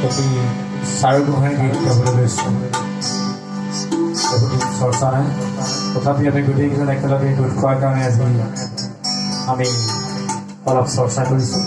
এটি চাৰুগোহাঁই গীত গাবলৈ লৈছোঁ। বহুত চৰ্চা নাই, তথাপি আমি গোটেইকেইজন একেলগে গোট খোৱাৰ কাৰণে আজি আমি অলপ চৰ্চা কৰিছোঁ।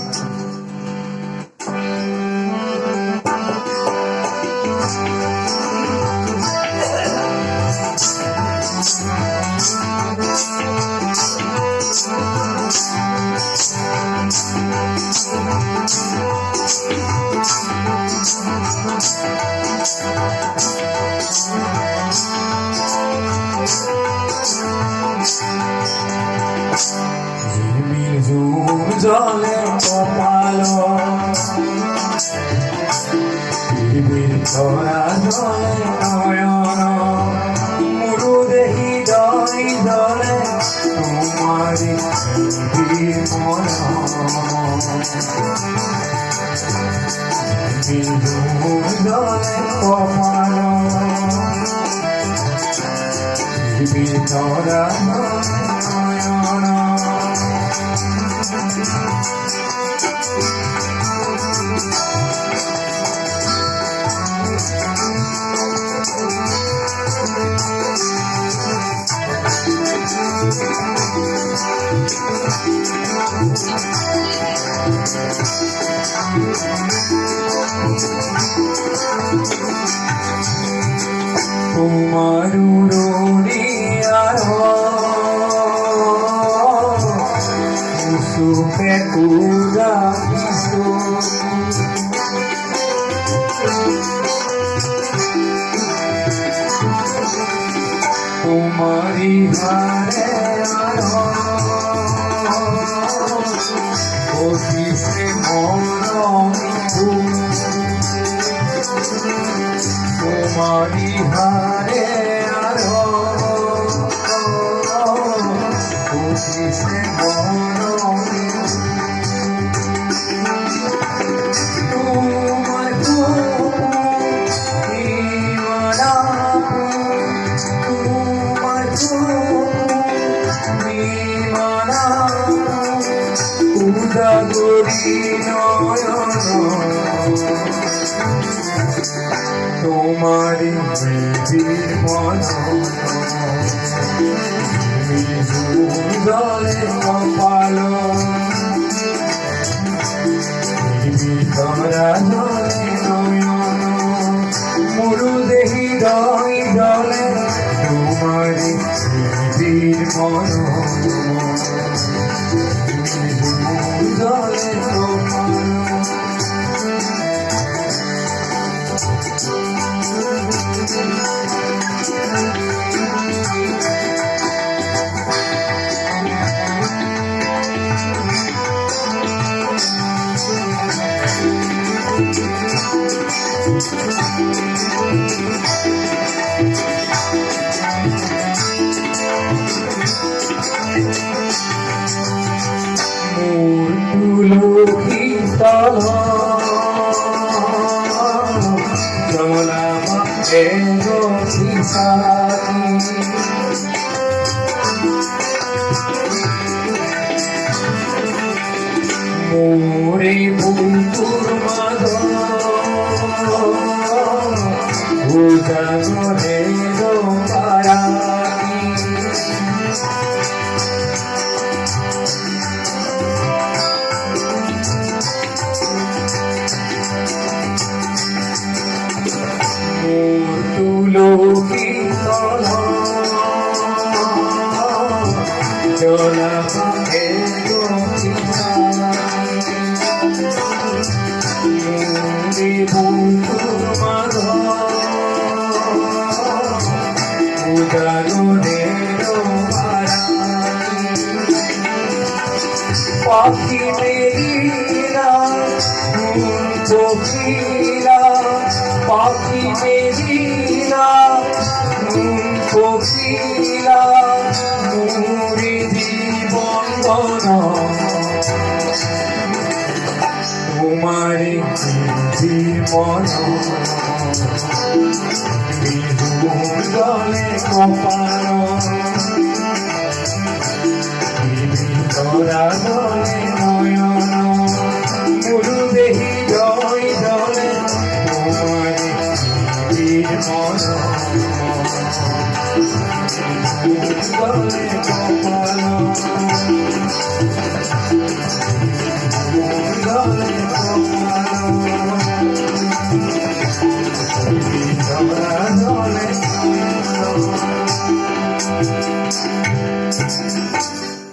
জলে কপাল পৃথিবীর ধরা জলে নয়ন মুরু দেহি দই জলে তোমারি মন জলে কপাল পৃথিবীর ধরা নয়ন সুখে কুরা তোমারি হারে অতিশে তোমারি হারে অতিশে তোমারি মন জলে কপাল ধরা জলে নয়ন মুরু দেহি দই জলে তোমারি মন জলে কপাল মোরে বন্ধুর পাখি মেরিনা কোকিলা পাখি মেরিনা কোকিলা মুরি জীবন তোমারি জীবন জলে কপাল ধরা জলে নয়ন মুরু দেহি জয় জলে গলে কপাল গলে